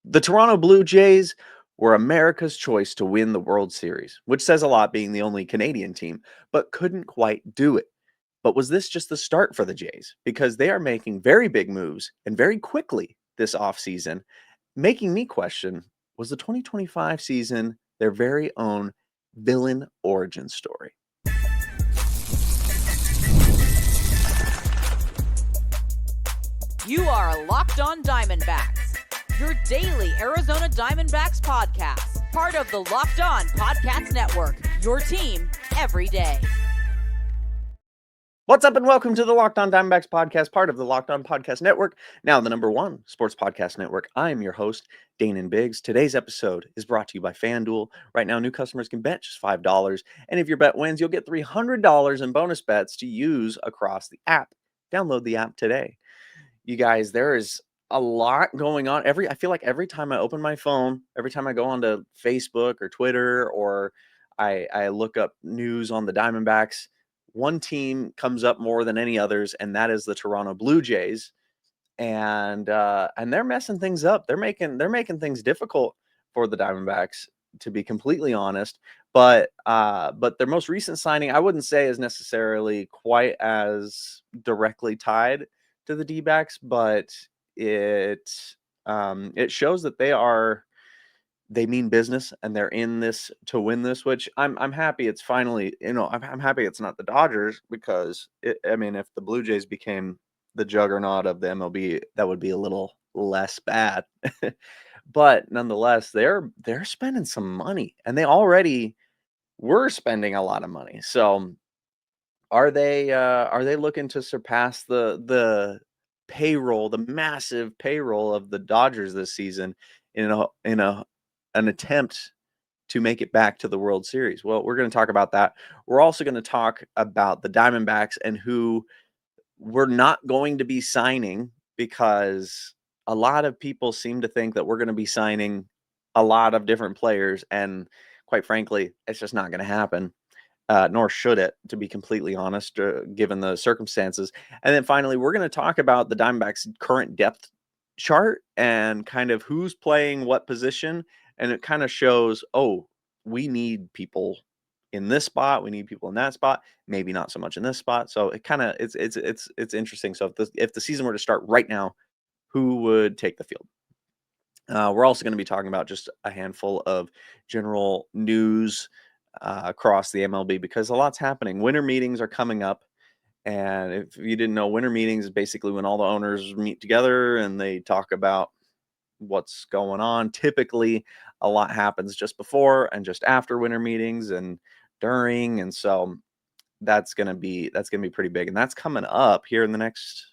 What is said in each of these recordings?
The Toronto Blue Jays were America's choice to win the World Series, which says a lot being the only Canadian team, but couldn't quite do it. But was this just the start for the Jays? Because they are making very big moves and very quickly this offseason, making me question, was the 2025 season their very own villain origin story? You are Locked On Diamondbacks, your daily Arizona Diamondbacks podcast, part of the Locked On Podcast Network, your team every day. What's up and welcome to the Locked On Diamondbacks podcast, part of the Locked On Podcast Network, now the #1 sports podcast network. I am your host, Daynen Biggs. Today's episode is brought to you by FanDuel. Right now, new customers can bet just $5, and if your bet wins, you'll get $300 in bonus bets to use across the app. Download the app today. You guys, there is a lot going on. I feel like every time I open my phone, every time I go onto Facebook or Twitter, or I look up news on the Diamondbacks, one team comes up more than any others, and that is the Toronto Blue Jays. And they're messing things up. They're making things difficult for the Diamondbacks, to be completely honest. But their most recent signing, I wouldn't say is necessarily quite as directly tied to the D-backs, but it shows that they mean business and they're in this to win this, which I'm happy it's finally, I'm happy it's not the Dodgers, because if the Blue Jays became the juggernaut of the MLB, that would be a little less bad. But nonetheless, they're spending some money, and they already were spending a lot of money. So are they looking to surpass the payroll, the massive payroll of the Dodgers this season in an attempt to make it back to the World Series? Well, we're going to talk about that. We're also going to talk about the Diamondbacks and who we're not going to be signing, because a lot of people seem to think that we're going to be signing a lot of different players, and quite frankly, it's just not going to happen. Nor should it, to be completely honest, given the circumstances. And then finally, we're going to talk about the Diamondbacks' current depth chart and kind of who's playing what position. And it kind of shows, we need people in this spot, we need people in that spot, maybe not so much in this spot. So it kind of it's interesting. So if the season were to start right now, who would take the field? We're also going to be talking about just a handful of general news across the MLB, because a lot's happening. Winter meetings are coming up. And if you didn't know, winter meetings is basically when all the owners meet together and they talk about what's going on. Typically, a lot happens just before and just after winter meetings and during. And so that's going to be pretty big. And that's coming up here in the next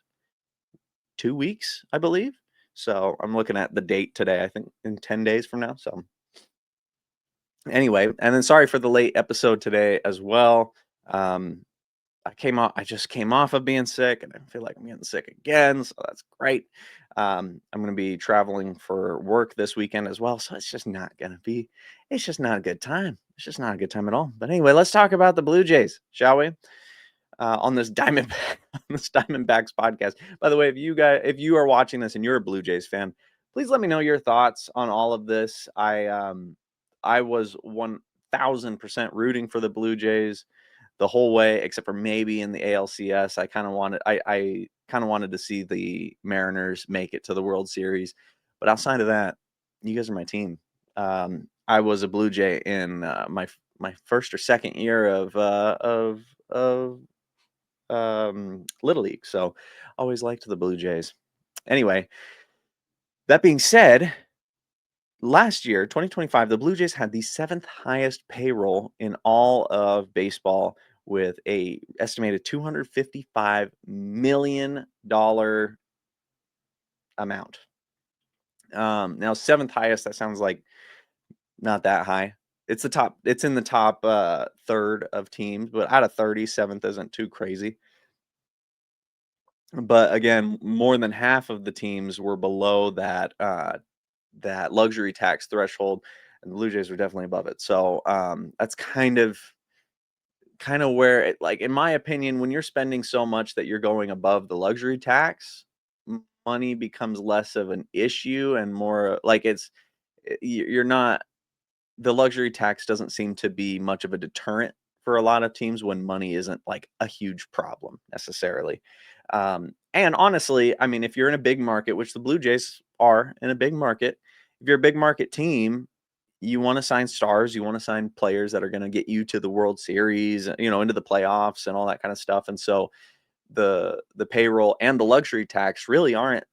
2 weeks, I believe. So I'm looking at the date today, I think in 10 days from now. So anyway, and then sorry for the late episode today as well. I just came off of being sick, and I feel like I'm getting sick again, so that's great. I'm going to be traveling for work this weekend as well, so it's just not a good time. It's just not a good time at all. But anyway, let's talk about the Blue Jays, shall we? On this Diamondbacks podcast. By the way, if you are watching this and you're a Blue Jays fan, please let me know your thoughts on all of this. I was 1000% rooting for the Blue Jays the whole way, except for maybe in the ALCS. I kind of wanted to see the Mariners make it to the World Series, but outside of that, you guys are my team. I was a Blue Jay in my first or second year of Little League, so always liked the Blue Jays. Anyway, that being said, last year, 2025, the Blue Jays had the 7th highest payroll in all of baseball, with a estimated $255 million amount. Now 7th highest, that sounds like not that high. It's in the top third of teams, but out of 30, 7th isn't too crazy. But again, more than half of the teams were below that luxury tax threshold, and the Blue Jays were definitely above it. So that's kind of where in my opinion, when you're spending so much that you're going above the luxury tax, money becomes less of an issue and more like you're not, the luxury tax doesn't seem to be much of a deterrent for a lot of teams when money isn't like a huge problem necessarily. And honestly, I mean, if you're in a big market, which the Blue Jays are in a big market, if you're a big market team, you want to sign stars, you want to sign players that are going to get you to the World Series, into the playoffs and all that kind of stuff. And so the payroll and the luxury tax really aren't,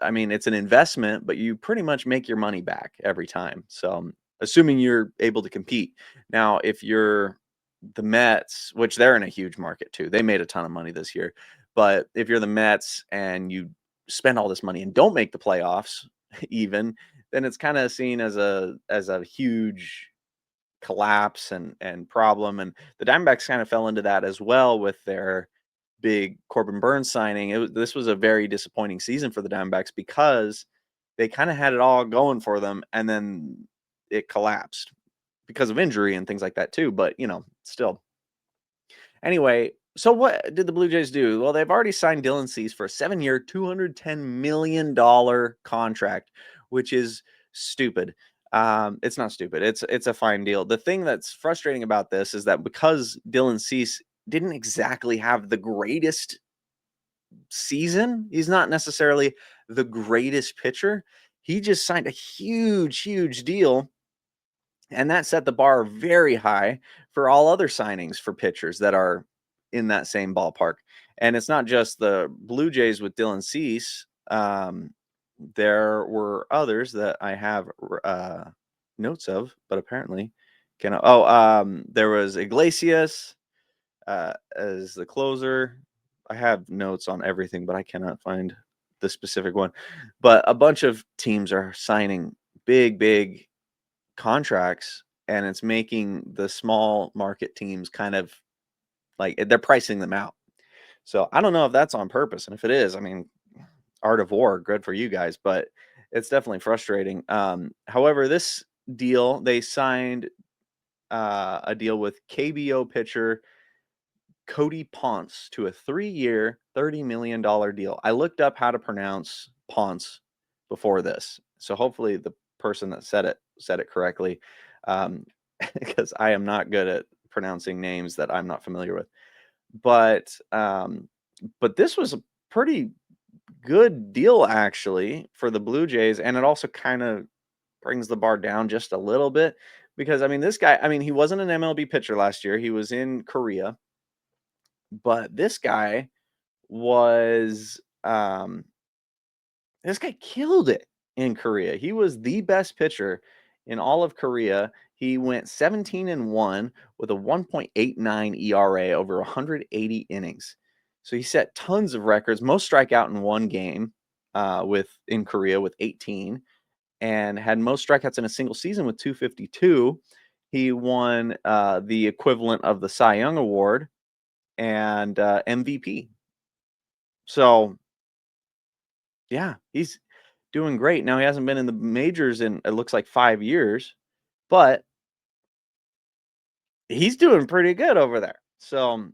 I mean, it's an investment, but you pretty much make your money back every time. So, assuming you're able to compete. Now, if you're the Mets, which they're in a huge market too, they made a ton of money this year. But if you're the Mets and you spend all this money and don't make the playoffs, even, then it's kind of seen as a huge collapse and problem. And the Diamondbacks kind of fell into that as well with their big Corbin Burns signing. This was a very disappointing season for the Diamondbacks because they kind of had it all going for them, and then it collapsed because of injury and things like that too. But still. Anyway, so what did the Blue Jays do? Well, they've already signed Dylan Cease for a 7-year, $210 million contract, which is stupid. It's not stupid. It's a fine deal. The thing that's frustrating about this is that because Dylan Cease didn't exactly have the greatest season, he's not necessarily the greatest pitcher. He just signed a huge, huge deal. And that set the bar very high for all other signings for pitchers that are in that same ballpark. And it's not just the Blue Jays with Dylan Cease. There were others that I have notes of, but apparently cannot. There was Iglesias as the closer. I have notes on everything, but I cannot find the specific one. But a bunch of teams are signing big, big contracts, and it's making the small market teams kind of like they're pricing them out. So I don't know if that's on purpose. And if it is, I mean, art of war, good for you guys, but it's definitely frustrating. However, this deal, they signed a deal with KBO pitcher Cody Ponce to a 3-year, $30 million deal. I looked up how to pronounce Ponce before this. So hopefully the person that said it correctly, because I am not good at pronouncing names that I'm not familiar with. But this was a pretty good deal actually for the Blue Jays, and it also kind of brings the bar down just a little bit because I mean this guy, I mean he wasn't an MLB pitcher last year. He was in Korea, but this guy was this guy killed it in Korea. He was the best pitcher in all of Korea. He went 17-1 with a 1.89 ERA over 180 innings. So he set tons of records, most strikeout in one game in Korea with 18, and had most strikeouts in a single season with 252. He won the equivalent of the Cy Young Award and MVP. So yeah, he's doing great. Now he hasn't been in the majors in it looks like 5 years, but he's doing pretty good over there. So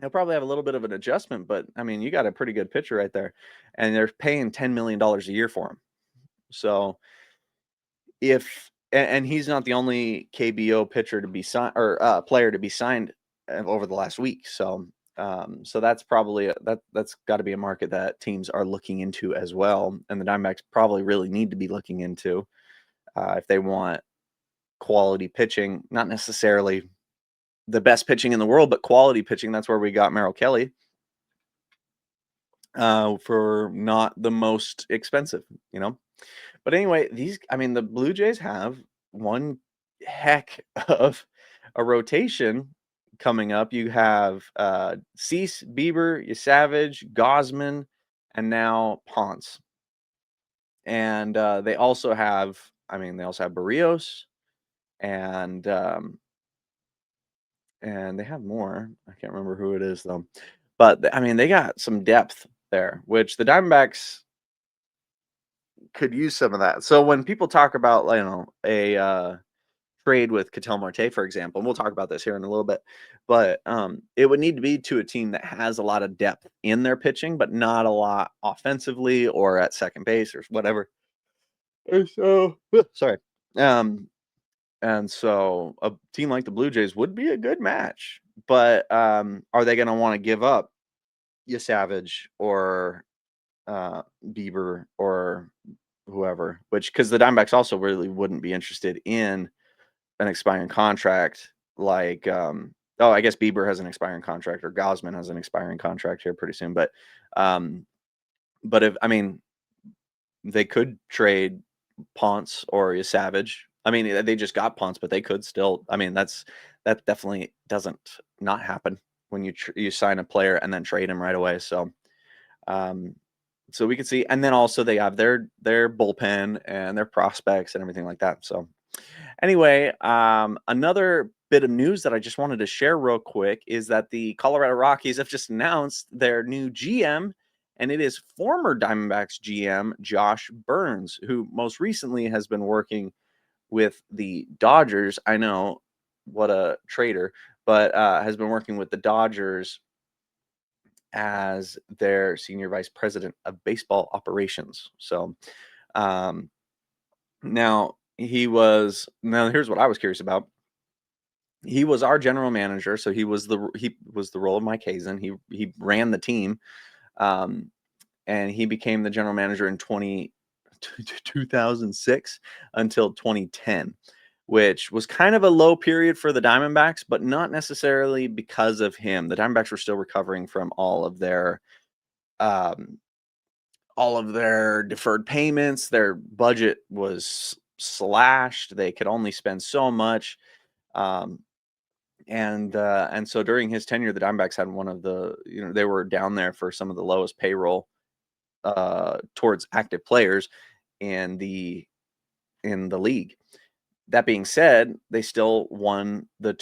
he'll probably have a little bit of an adjustment, but I mean, you got a pretty good pitcher right there, and they're paying $10 million a year for him. So and he's not the only KBO pitcher to be signed or player to be signed over the last week. So that's probably that's got to be a market that teams are looking into as well, and the Diamondbacks probably really need to be looking into if they want quality pitching, not necessarily the best pitching in the world, but quality pitching. That's where we got Merrill Kelly for not the most expensive, But anyway, the Blue Jays have one heck of a rotation coming up. You have Cease, Bieber, Savage, Gosman, and now Ponce. And they also have Barrios, and they have more. I can't remember who it is though. But they got some depth there, which the Diamondbacks could use some of that. So when people talk about a trade with Ketel Marte, for example, and we'll talk about this here in a little bit, but it would need to be to a team that has a lot of depth in their pitching, but not a lot offensively or at second base or whatever. And so, sorry. Um, and so a team like the Blue Jays would be a good match, but are they going to want to give up Savage or Bieber or whoever? Which, because the Diamondbacks also really wouldn't be interested in an expiring contract like I guess Bieber has an expiring contract, or Gosman has an expiring contract here pretty soon, but if they could trade Ponce or Savage. I mean, they just got Ponce, but they could still. I mean, that definitely doesn't not happen when you sign a player and then trade him right away. So so we can see, and then also they have their bullpen and their prospects and everything like that. So anyway, another bit of news that I just wanted to share real quick is that the Colorado Rockies have just announced their new GM, and it is former Diamondbacks GM Josh Brynes, who most recently has been working with the Dodgers. I know, what a traitor, but has been working with the Dodgers as their senior vice president of baseball operations. So now here's what I was curious about. He was our general manager, so he was the role of Mike Hazen. He ran the team, and he became the general manager in 2006 until 2010, which was kind of a low period for the Diamondbacks, but not necessarily because of him. The Diamondbacks were still recovering from all of their deferred payments. Their budget was slashed. They could only spend so much. And so during his tenure, the Diamondbacks had one of the, they were down there for some of the lowest payroll towards active players in the league. That being said, they still won the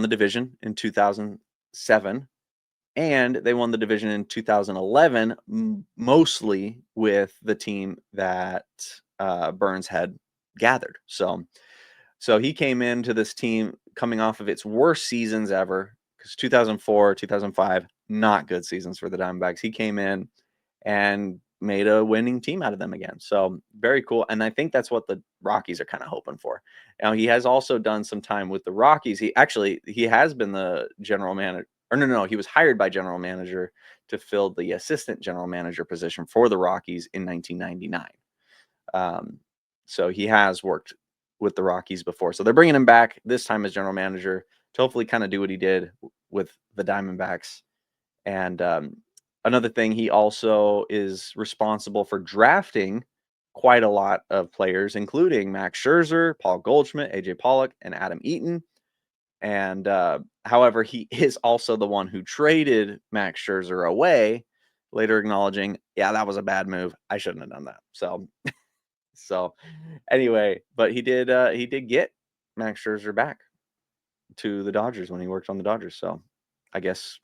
division in 2007, and they won the division in 2011, mostly with the team that Brynes had gathered. So he came into this team coming off of its worst seasons ever, because 2004, 2005, not good seasons for the Diamondbacks. He came in and made a winning team out of them again. So very cool. And I think that's what the Rockies are kind of hoping for. Now, he has also done some time with the Rockies. He has been the general manager. Or no, he was hired by general manager to fill the assistant general manager position for the Rockies in 1999. So he has worked with the Rockies before. So they're bringing him back this time as general manager to hopefully kind of do what he did with the Diamondbacks. And another thing, he also is responsible for drafting quite a lot of players, including Max Scherzer, Paul Goldschmidt, AJ Pollock, and Adam Eaton. And however, he is also the one who traded Max Scherzer away, later acknowledging, yeah, that was a bad move. I shouldn't have done that. So anyway, but he did get Max Scherzer back to the Dodgers when he worked on the Dodgers. So I guess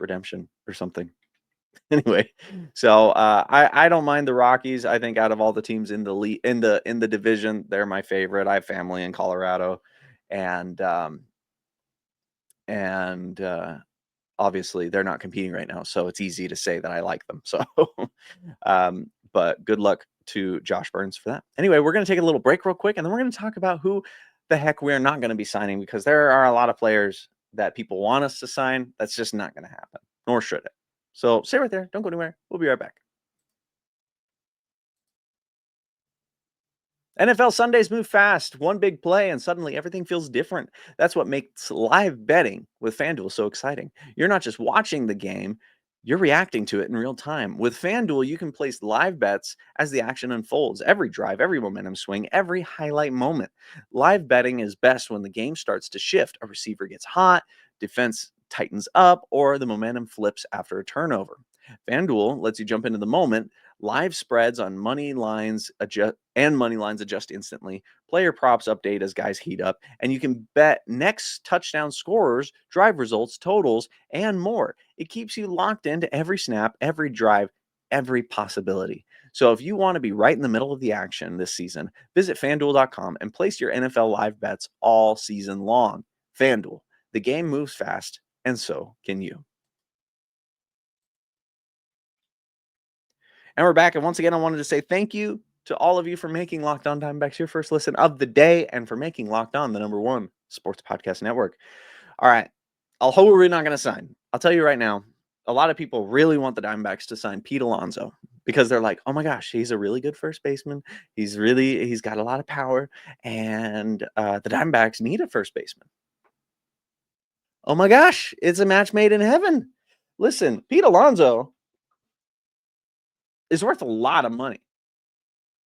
redemption or something. Anyway, so I don't mind the Rockies. I think out of all the teams in the in the division, they're my favorite. I have family in Colorado, and obviously they're not competing right now, so it's easy to say that I like them. So, but good luck to Josh Brynes for that. Anyway, we're going to take a little break real quick, and then we're going to talk about who the heck we are not going to be signing, because there are a lot of players that people want us to sign. That's just not going to happen, nor should it. So stay right there. Don't go anywhere. We'll be right back. NFL Sundays move fast. One big play, and suddenly everything feels different. That's what makes live betting with FanDuel so exciting. You're not just watching the game, you're reacting to it in real time. With FanDuel, you can place live bets as the action unfolds. Every drive, every momentum swing, every highlight moment. Live betting is best when the game starts to shift. A receiver gets hot, defense tightens up, or the momentum flips after a turnover. FanDuel lets you jump into the moment. Live spreads on money lines adjust instantly. Player props update as guys heat up, and you can bet next touchdown scorers, drive results, totals, and more. It keeps you locked into every snap, every drive, every possibility. So if you want to be right in the middle of the action this season, visit FanDuel.com and place your NFL live bets all season long. FanDuel, the game moves fast, and so can you. And we're back. And once again, I wanted to say thank you to all of you for making Locked On Diamondbacks your first listen of the day and for making Locked On the #1 sports podcast network. All right. Who are we not going to sign? I'll tell you right now, a lot of people really want the Diamondbacks to sign Pete Alonso because they're like, oh my gosh, he's a really good first baseman. He's got a lot of power. And the Diamondbacks need a first baseman. Oh my gosh, it's a match made in heaven. Listen, Pete Alonso is worth a lot of money.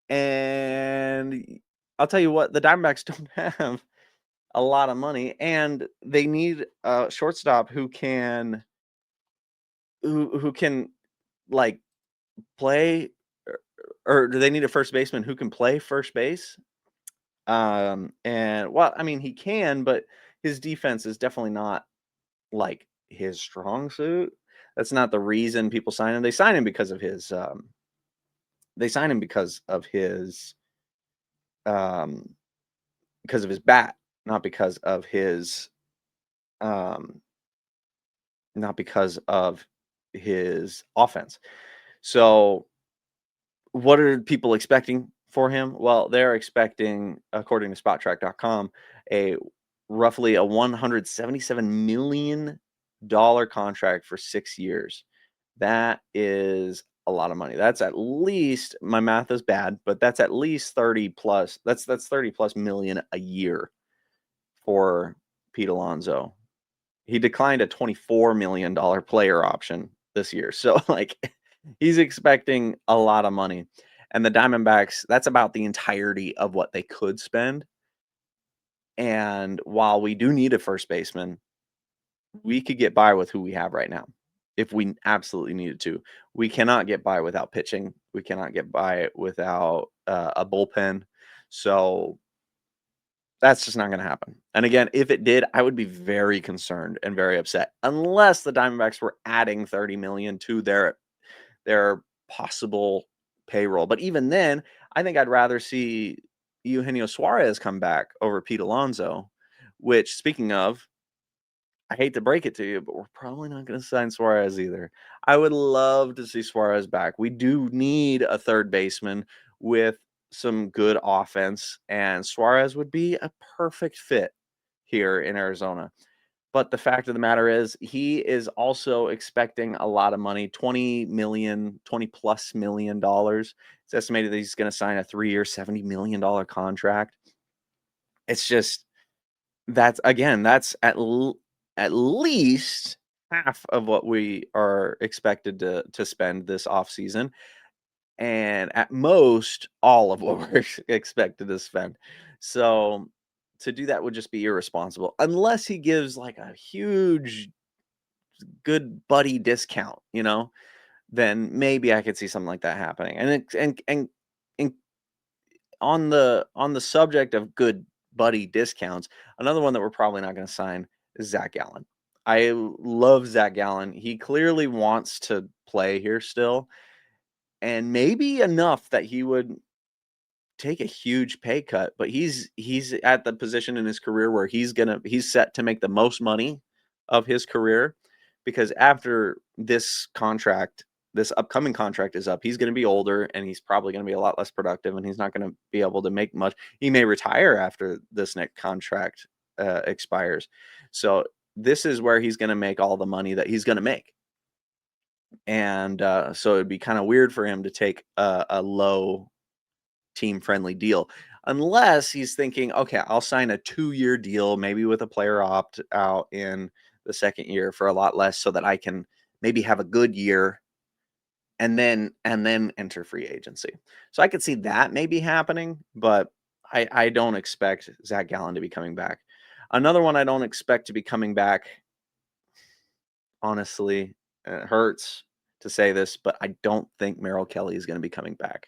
And I'll tell you what, the Diamondbacks don't have a lot of money, and they need a shortstop who can like play, or do they need a first baseman who can play first base? And well, I mean, he can, but his defense is definitely not like his strong suit. That's not the reason people sign him. They sign him because of his um because of his bat, not because of his um not because of his offense. So what are people expecting for him? Well, they're expecting, according to SpotTrack.com, a roughly a $177 million contract for 6 years. That is a lot of money. That's at least, my math is bad, but that's at least 30 plus. That's 30 plus million a year for Pete Alonso. He declined a $24 million player option this year. So like he's expecting a lot of money. And the Diamondbacks, that's about the entirety of what they could spend. And while we do need a first baseman, we could get by with who we have right now if we absolutely needed to. We cannot get by without pitching. We cannot get by without a bullpen. So that's just not going to happen. And again, if it did, I would be very concerned and very upset unless the Diamondbacks were adding 30 million to their possible payroll. But even then, I think I'd rather see Eugenio Suarez come back over Pete Alonso, which, speaking of, I hate to break it to you, but we're probably not going to sign Suarez either. I would love to see Suarez back. We do need a third baseman with some good offense, and Suarez would be a perfect fit here in Arizona. But the fact of the matter is, he is also expecting a lot of money, $20 plus million. It's estimated that he's going to sign a 3-year, $70 million contract. It's just, that's at least half of what we are expected to spend this offseason, and at most all of what we're expected to spend. So to do that would just be irresponsible unless he gives like a huge good buddy discount, then maybe I could see something like that happening. And on the subject of good buddy discounts, another one that we're probably not going to sign is Zach Gallen. I love Zach Gallen. He clearly wants to play here still, and maybe enough that he would take a huge pay cut, but he's at the position in his career where he's set to make the most money of his career, because after this upcoming contract is up, he's going to be older and he's probably going to be a lot less productive, and he's not going to be able to make much. He may retire after this next contract expires. So this is where he's going to make all the money that he's going to make. And so it'd be kind of weird for him to take a low team friendly deal, unless he's thinking, okay, I'll sign a 2-year deal, maybe with a player opt out in the second year for a lot less, so that I can maybe have a good year and then enter free agency. So I could see that maybe happening, but I don't expect Zach Gallen to be coming back. Another one I don't expect to be coming back, honestly, it hurts to say this, but I don't think Merrill Kelly is going to be coming back.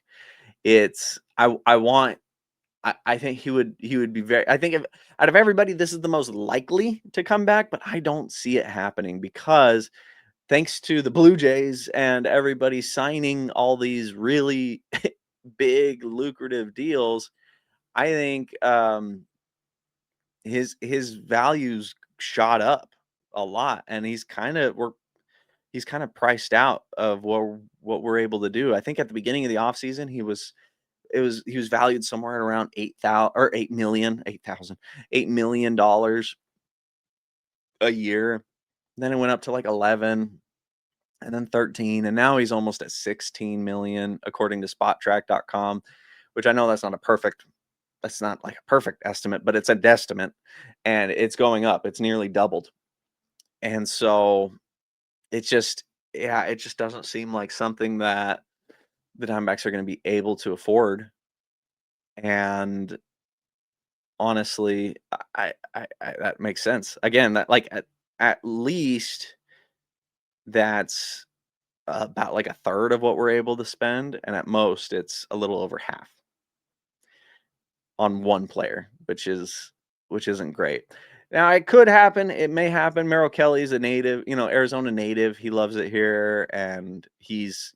I think he would be very, I think out of everybody, this is the most likely to come back, but I don't see it happening because thanks to the Blue Jays and everybody signing all these really big lucrative deals, I think his values shot up a lot, and he's kind of priced out of what we're able to do. I think at the beginning of the offseason, he was valued somewhere at around 8,000 or 8 million, 8,000, $8 million a year. Then it went up to like 11 and then 13, and now he's almost at 16 million according to spottrack.com, which I know that's not like a perfect estimate, but it's a guesstimate, and it's going up. It's nearly doubled. And so it just yeah, it just doesn't seem like something that the Diamondbacks are going to be able to afford. And honestly, I that makes sense. Again, that like at least that's about like a third of what we're able to spend, and at most it's a little over half on one player, which isn't great. Now it could happen. It may happen. Merrill Kelly's a native, Arizona native. He loves it here, and he's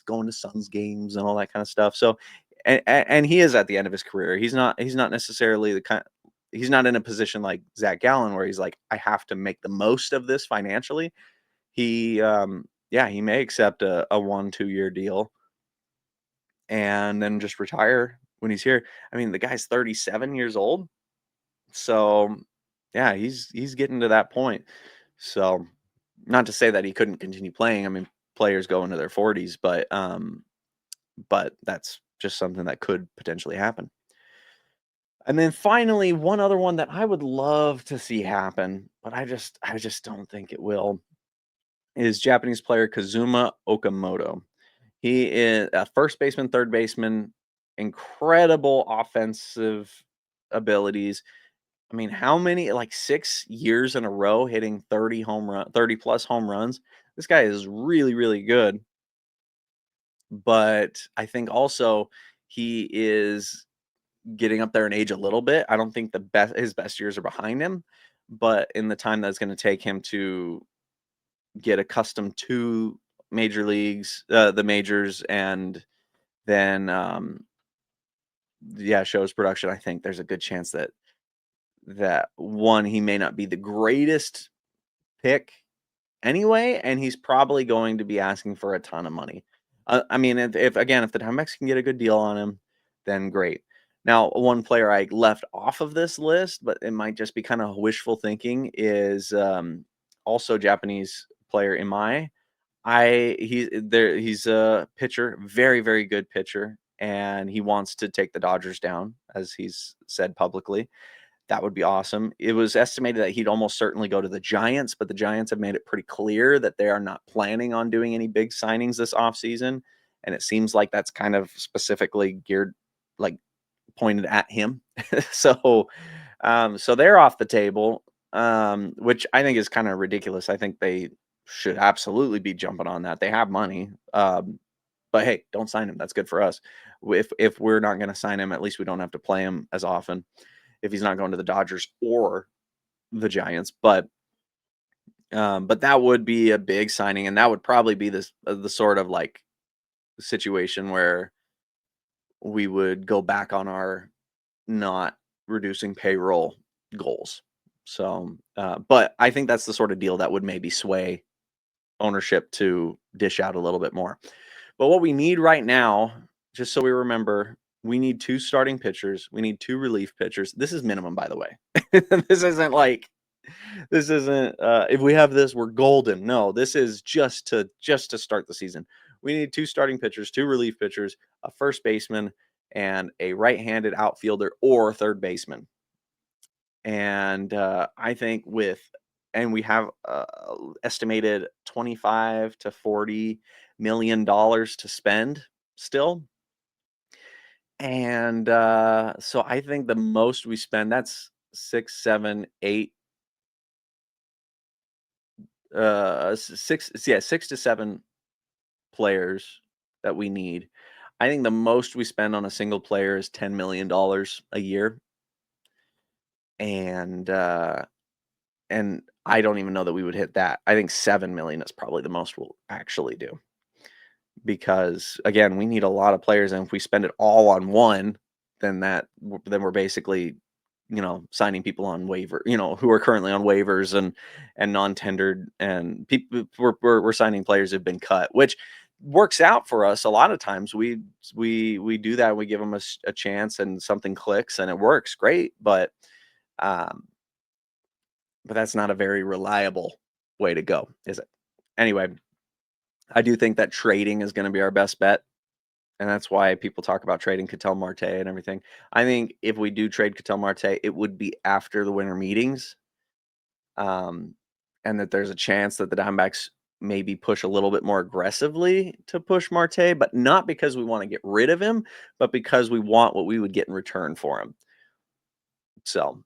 going to Suns games and all that kind of stuff. So, and he is at the end of his career. He's not necessarily the kind. He's not in a position like Zach Gallen where he's like, I have to make the most of this financially. He may accept a 1-2 year deal and then just retire when he's here. I mean, the guy's 37 years old. So, yeah, he's getting to that point. So, not to say that he couldn't continue playing. I mean, players go into their 40s, but that's just something that could potentially happen. And then finally, one other one that I would love to see happen, but I just don't think it will, is Japanese player Kazuma Okamoto. He is a first baseman, third baseman, incredible offensive abilities. I mean, how many, like 6 years in a row hitting 30 plus home runs? This guy is really, really good. But I think also he is getting up there in age a little bit. I don't think his best years are behind him, but in the time that's going to take him to get accustomed to major leagues, the majors, and then show his production, I think there's a good chance that one, he may not be the greatest pick anyway, and he's probably going to be asking for a ton of money. I mean, if the Diamondbacks can get a good deal on him, then great. Now, one player I left off of this list, but it might just be kind of wishful thinking, is also Japanese player Imai. He's a pitcher, very, very good pitcher, and he wants to take the Dodgers down, as he's said publicly. That would be awesome. It was estimated that he'd almost certainly go to the Giants, but the Giants have made it pretty clear that they are not planning on doing any big signings this offseason. And it seems like that's kind of specifically geared, like pointed at him. so they're off the table, which I think is kind of ridiculous. I think they should absolutely be jumping on that. They have money. But hey, don't sign him. That's good for us. If we're not going to sign him, at least we don't have to play him as often if he's not going to the Dodgers or the Giants. But that would be a big signing, and that would probably be the sort of like situation where we would go back on our not reducing payroll goals. So, but I think that's the sort of deal that would maybe sway ownership to dish out a little bit more. But what we need right now, just so we remember, we need 2 starting pitchers. We need 2 relief pitchers. This is minimum, by the way. This isn't if we have this, we're golden. No, this is just to start the season. We need 2 starting pitchers, 2 relief pitchers, a first baseman, and a right-handed outfielder or third baseman. And I think we have estimated $25 to $40 million to spend still. And so I think the most we spend, that's 6, 7, 8, 6 to 7 players that we need. I think the most we spend on a single player is $10 million a year. And I don't even know that we would hit that. I think 7 million is probably the most we'll actually do. Because again, we need a lot of players, and if we spend it all on one, then we're basically, signing people on waiver, who are currently on waivers and non-tendered, and people we're signing players who've been cut, which works out for us a lot of times. We do that, we give them a chance, and something clicks, and it works great, um, but that's not a very reliable way to go, is it? Anyway, I do think that trading is going to be our best bet. And that's why people talk about trading Ketel Marte and everything. I think if we do trade Ketel Marte, it would be after the winter meetings. Um, and that there's a chance that the Diamondbacks maybe push a little bit more aggressively to push Marte, but not because we want to get rid of him, but because we want what we would get in return for him. So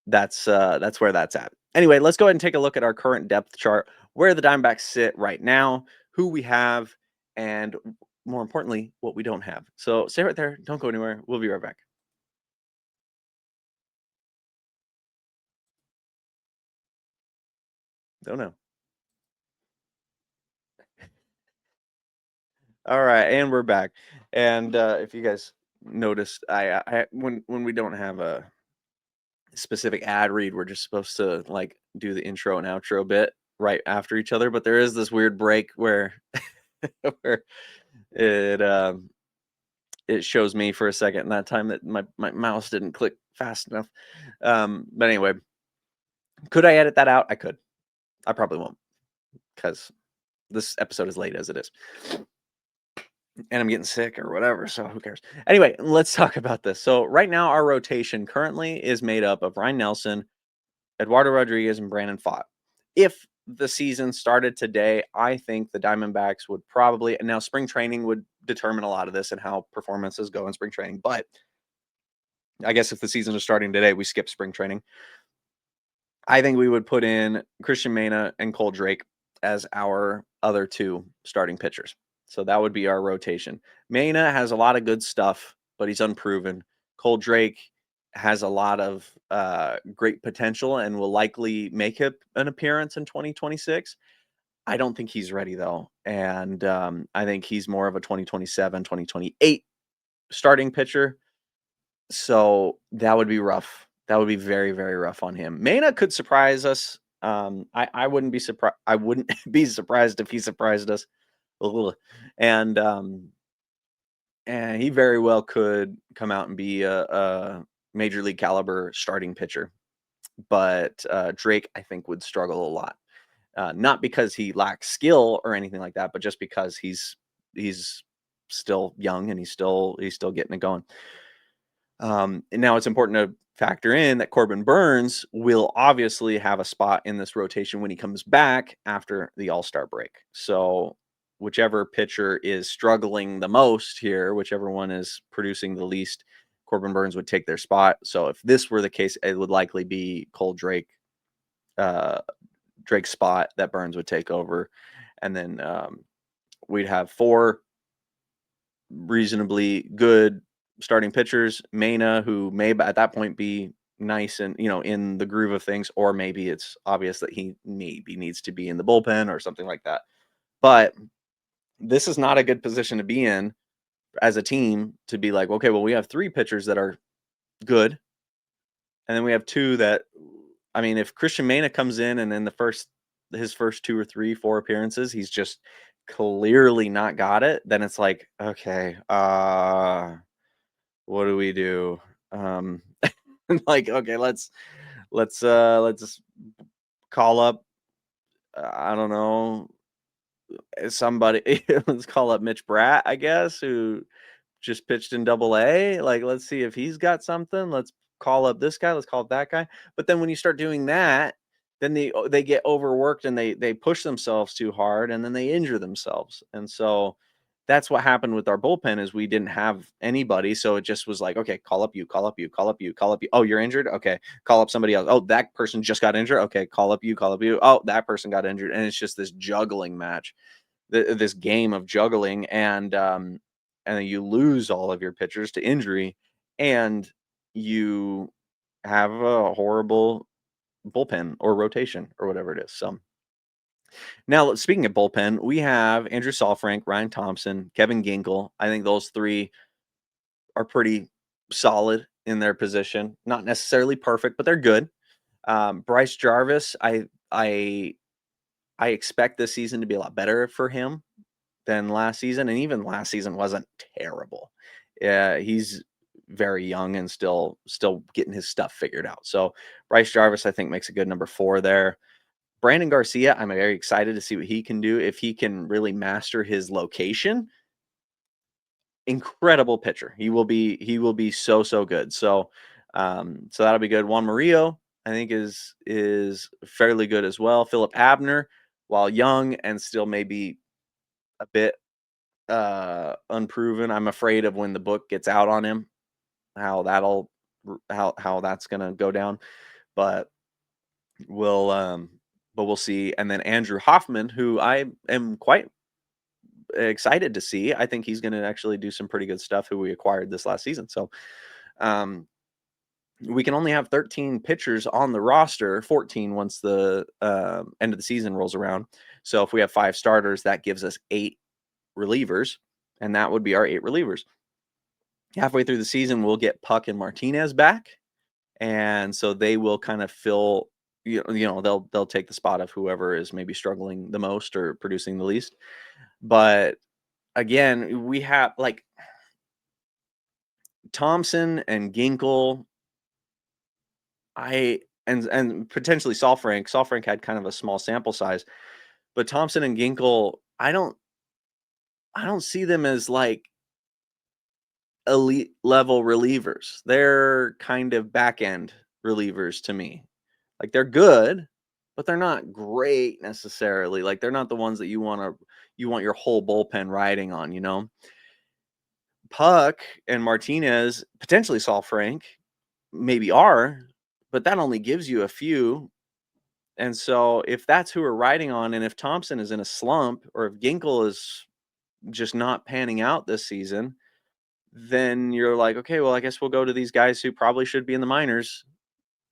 that's where that's at. Anyway, let's go ahead and take a look at our current depth chart, where the Diamondbacks sit right now, who we have, and more importantly, what we don't have. So stay right there. Don't go anywhere. We'll be right back. Don't know. All right, and we're back. And if you guys noticed, I when we don't have a specific ad read, we're just supposed to like do the intro and outro bit right after each other. But there is this weird break where where it it shows me for a second, and that time that my mouse didn't click fast enough. But anyway, could I edit that out? I could. I probably won't, because this episode is late as it is, and I'm getting sick or whatever, so who cares? Anyway, let's talk about this. So right now, our rotation currently is made up of Ryan Nelson, Eduardo Rodriguez, and Brandon Pfaadt. If the season started today, I think the Diamondbacks would probably, and now spring training would determine a lot of this and how performances go in spring training. But I guess if the season is starting today, we skip spring training. I think we would put in Christian Mena and Cole Drake as our other two starting pitchers. So that would be our rotation. Mena has a lot of good stuff, but he's unproven. Cole Drake has a lot of great potential and will likely make an appearance in 2026. I don't think he's ready, though. And I think he's more of a 2027, 2028 starting pitcher. So that would be rough. That would be very, very rough on him. Mena could surprise us. I wouldn't be surprised. I wouldn't be surprised if he surprised us. Ugh. And and he very well could come out and be a major league caliber starting pitcher. But Drake, I think, would struggle a lot. Not because he lacks skill or anything like that, but just because he's still young and he's still getting it going. And now it's important to factor in that Corbin Burnes will obviously have a spot in this rotation when he comes back after the All-Star break. So whichever pitcher is struggling the most here, whichever one is producing the least, Corbin Burnes would take their spot. So if this were the case, it would likely be Cole Drake, Drake's spot that Burnes would take over. And then we'd have four reasonably good starting pitchers. Mena, who may at that point be nice and in the groove of things, or maybe it's obvious that he maybe needs to be in the bullpen or something like that. But this is not a good position to be in as a team, to be like, okay, well, we have three pitchers that are good, and then we have two that, I mean, if Christian Mena comes in and in his first 2 or 3, 4 appearances, he's just clearly not got it, then it's like, okay, what do we do? Like, okay, let's call up, I don't know, somebody. Let's call up Mitch Bratt, I guess, who just pitched in Double-A. Like, let's see if he's got something. Let's call up this guy. Let's call up that guy. But then when you start doing that, then they get overworked and they push themselves too hard, and then they injure themselves. And so that's what happened with our bullpen, is we didn't have anybody. So it just was like, okay, call up you, call up you, call up you, call up you. Oh, you're injured? Okay, call up somebody else. Oh, that person just got injured. Okay, call up you, call up you. Oh, that person got injured. And it's just this juggling match, this game of juggling. And then you lose all of your pitchers to injury, and you have a horrible bullpen or rotation or whatever it is. So now, speaking of bullpen, we have Andrew Saalfrank, Ryan Thompson, Kevin Ginkel. I think those three are pretty solid in their position. Not necessarily perfect, but they're good. Bryce Jarvis, I expect this season to be a lot better for him than last season, and even last season wasn't terrible. He's very young and still getting his stuff figured out. So Bryce Jarvis, I think, makes a good number 4 there. Brandon Garcia, I'm very excited to see what he can do if he can really master his location. Incredible pitcher. He will be so good. So so that'll be good. Juan Murillo, I think is fairly good as well. Philip Abner, while young and still maybe a bit unproven. I'm afraid of when the book gets out on him, how that's gonna go down. But we'll see. And then Andrew Hoffman, who I am quite excited to see. I think he's gonna actually do some pretty good stuff, who we acquired this last season. So um we can only have 13 pitchers on the roster, 14 once the end of the season rolls around. So if we have 5 starters, that gives us 8 relievers, and that would be our 8 relievers. Halfway through the season, we'll get Puck and Martinez back, and so they will kind of fill. They'll take the spot of whoever is maybe struggling the most or producing the least. But again, we have like Thompson and Ginkel. And potentially Saalfrank. Saalfrank had kind of a small sample size, but Thompson and Ginkel, I don't see them as like elite level relievers. They're kind of back end relievers to me. Like they're good, but they're not great necessarily. Like they're not the ones that you want your whole bullpen riding on, you know. Puck and Martinez, potentially Saalfrank, maybe are, but that only gives you a few. And so if that's who we're riding on, and if Thompson is in a slump, or if Ginkel is just not panning out this season, then you're like, okay, well, I guess we'll go to these guys who probably should be in the minors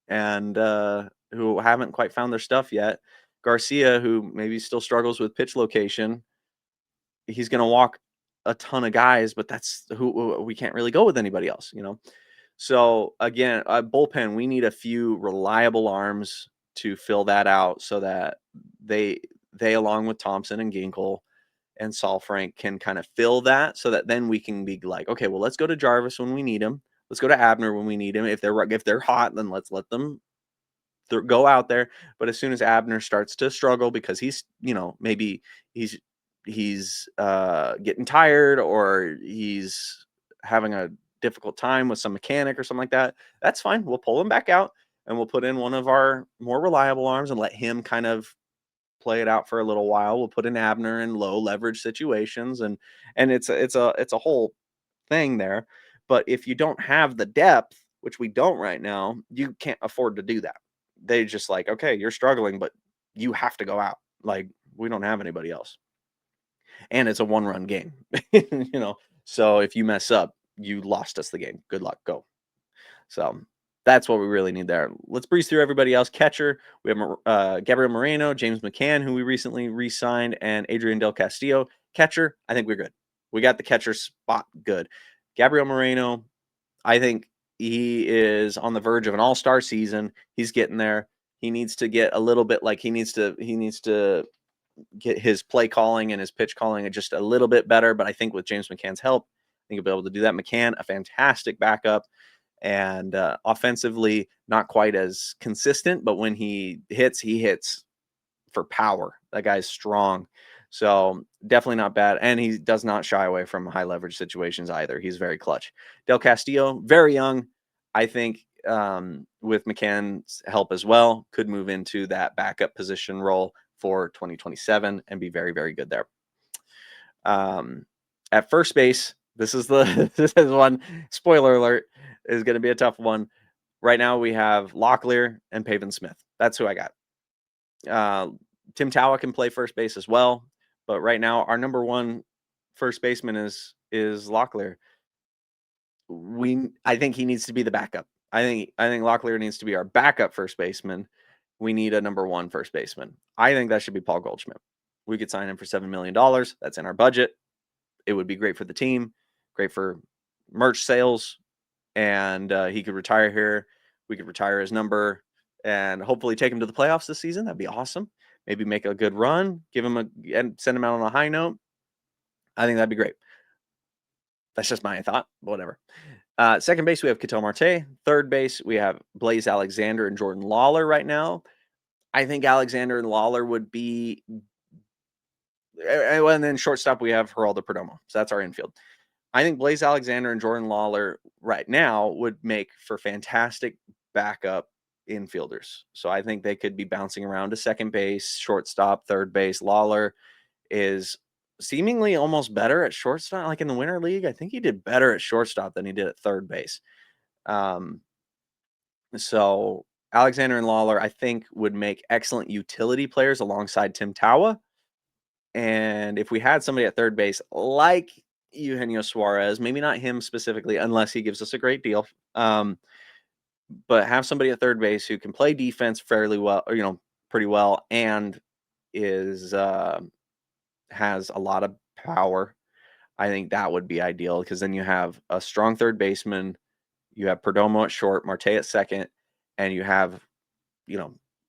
and who haven't quite found their stuff yet. Garcia, who maybe still struggles with pitch location, he's going to walk a ton of guys, but that's who we can't really go with anybody else, you know? So again, bullpen, we need a few reliable arms to fill that out so that they along with Thompson and Ginkel and Saalfrank can kind of fill that, so that then we can be like, okay, well, let's go to Jarvis when we need him. Let's go to Abner when we need him. If they're hot, then let's let them go out there. But as soon as Abner starts to struggle because he's, maybe he's getting tired, or he's having a difficult time with some mechanic or something like that, that's fine. We'll pull him back out and we'll put in one of our more reliable arms and let him kind of play it out for a little while. We'll put in Abner in low leverage situations, and it's a whole thing there. But if you don't have the depth, which we don't right now, you can't afford to do that. They just like, okay, you're struggling, but you have to go out. Like, we don't have anybody else. And it's a 1-run game, So if you mess up, you lost us the game. Good luck. Go. So that's what we really need there. Let's breeze through everybody else. Catcher, we have Gabriel Moreno, James McCann, who we recently re-signed, and Adrian Del Castillo. Catcher, I think we're good. We got the catcher spot good. Gabriel Moreno, I think he is on the verge of an all-star season. He's getting there. He needs to get a little bit he needs to get his play calling and his pitch calling just a little bit better. But I think with James McCann's help, I think he'll be able to do that. McCann, a fantastic backup. And offensively, not quite as consistent, but when he hits for power. That guy's strong. So definitely not bad. And he does not shy away from high leverage situations either. He's very clutch. Del Castillo, very young. I think with McCann's help as well, could move into that backup position role for 2027 and be very, very good there. At first base, this is one, spoiler alert, is going to be a tough one. Right now we have Locklear and Pavin Smith. That's who I got. Tim Tawa can play first base as well, but right now our number 1 first baseman is Locklear. I think he needs to be the backup. I think Locklear needs to be our backup first baseman, we need a number 1 first baseman. I think that should be Paul Goldschmidt. We could sign him for $7 million. That's in our budget. It would be great for the team, great for merch sales, and he could retire here. We could retire his number and hopefully take him to the playoffs this season. That'd be awesome. Maybe make a good run, and send him out on a high note. I think that'd be great. That's just my thought. Whatever. Second base, we have Ketel Marte. Third base, we have Blaze Alexander and Jordan Lawler right now. I think Alexander and Lawler would be. And then shortstop, we have Geraldo Perdomo. So that's our infield. I think Blaze Alexander and Jordan Lawler right now would make for fantastic backup infielders. So I think they could be bouncing around to second base, shortstop, third base. Lawler is seemingly almost better at shortstop. Like in the Winter League, I think he did better at shortstop than he did at third base. So Alexander and Lawler, I think, would make excellent utility players alongside Tim Tawa. And if we had somebody at third base like Eugenio Suarez, maybe not him specifically, unless he gives us a great deal, but have somebody at third base who can play defense fairly well, or, pretty well, and is has a lot of power. I think that would be ideal, because then you have a strong third baseman, you have Perdomo at short, Marte at second, and you have,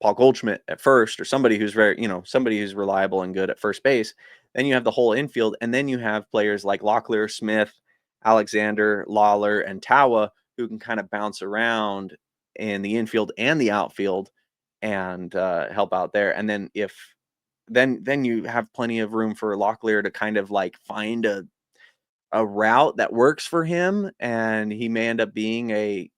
Paul Goldschmidt at first, or somebody who's somebody who's reliable and good at first base. Then you have the whole infield, and then you have players like Locklear, Smith, Alexander, Lawler, and Tawa, who can kind of bounce around in the infield and the outfield and help out there. And then then you have plenty of room for Locklear to kind of like find a route that works for him, and he may end up being a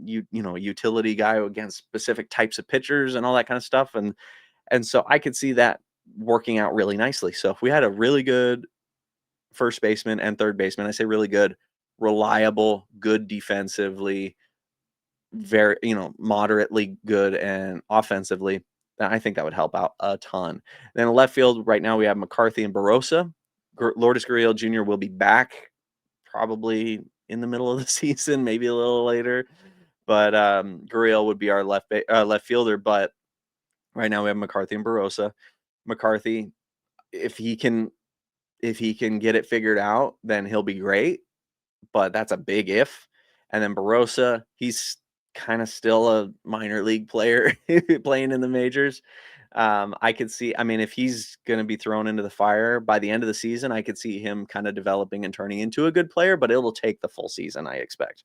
utility guy against specific types of pitchers and all that kind of stuff. And so I could see that working out really nicely. So if we had a really good first baseman and third baseman, I say really good, reliable, good defensively, very, moderately good and offensively, then I think that would help out a ton. Then in left field right now, we have McCarthy and Barossa. Lourdes Gurriel Jr. will be back probably in the middle of the season, maybe a little later. But Gurriel would be our left fielder. But right now we have McCarthy and Barossa. McCarthy, if he can get it figured out, then he'll be great. But that's a big if. And then Barossa, he's kind of still a minor league player playing in the majors. I could see, if he's going to be thrown into the fire by the end of the season, I could see him kind of developing and turning into a good player, but it'll take the full season, I expect.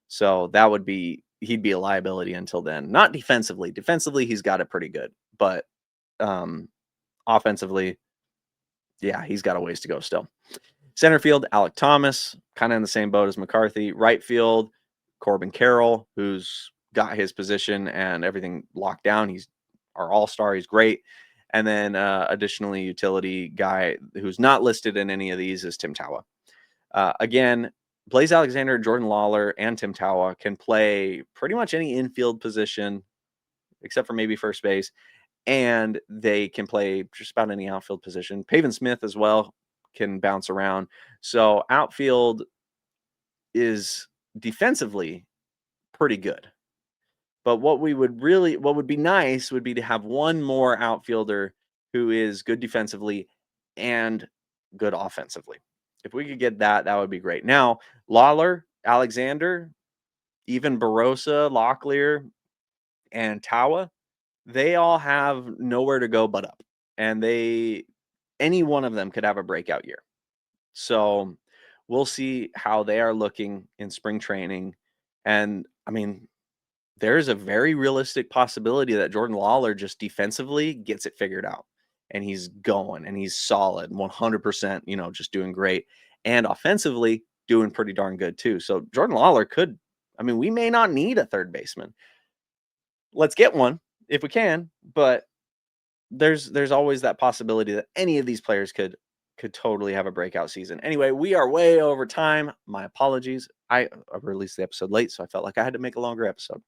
So that would be, he'd be a liability until then. Not defensively. Defensively, he's got it pretty good. But offensively, yeah, he's got a ways to go still. Center field, Alek Thomas, kind of in the same boat as McCarthy. Right field, Corbin Carroll, who's got his position and everything locked down. He's our all-star. He's great. And then additionally, utility guy who's not listed in any of these is Tim Tawa. Again, Blaze Alexander, Jordan Lawler, and Tim Tawa can play pretty much any infield position except for maybe first base, and they can play just about any outfield position. Pavin Smith as well can bounce around. So outfield is defensively pretty good. But what would be nice would be to have one more outfielder who is good defensively and good offensively. If we could get that, that would be great. Now, Lawler, Alexander, even Barossa, Locklear, and Tawa, they all have nowhere to go but up. And any one of them could have a breakout year. So we'll see how they are looking in spring training. And there's a very realistic possibility that Jordan Lawler just defensively gets it figured out, and he's going and he's solid 100%, just doing great, and offensively doing pretty darn good too. So Jordan Lawler we may not need a third baseman. Let's get one if we can, but there's always that possibility that any of these players could totally have a breakout season. Anyway, we are way over time. My apologies. I released the episode late, so I felt like I had to make a longer episode.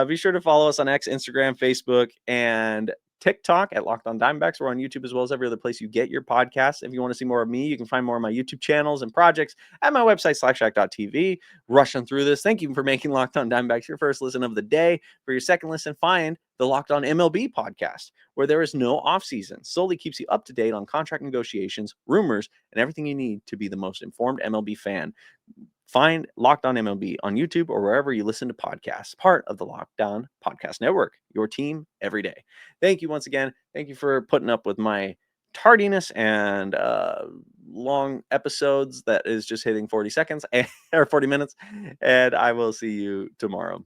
Be sure to follow us on X, Instagram, Facebook, and TikTok at Locked On Diamondbacks. We're on YouTube as well as every other place you get your podcasts. If you want to see more of me, you can find more of my YouTube channels and projects at my website, slackshack.tv. Rushing through this. Thank you for making Locked On Diamondbacks your first listen of the day. For your second listen, find the Locked On MLB podcast, where there is no offseason. Solely keeps you up to date on contract negotiations, rumors, and everything you need to be the most informed MLB fan. Find Locked On MLB on YouTube or wherever you listen to podcasts, part of the Locked On Podcast Network, your team every day. Thank you once again. Thank you for putting up with my tardiness and long episodes that is just hitting 40 seconds or 40 minutes. And I will see you tomorrow.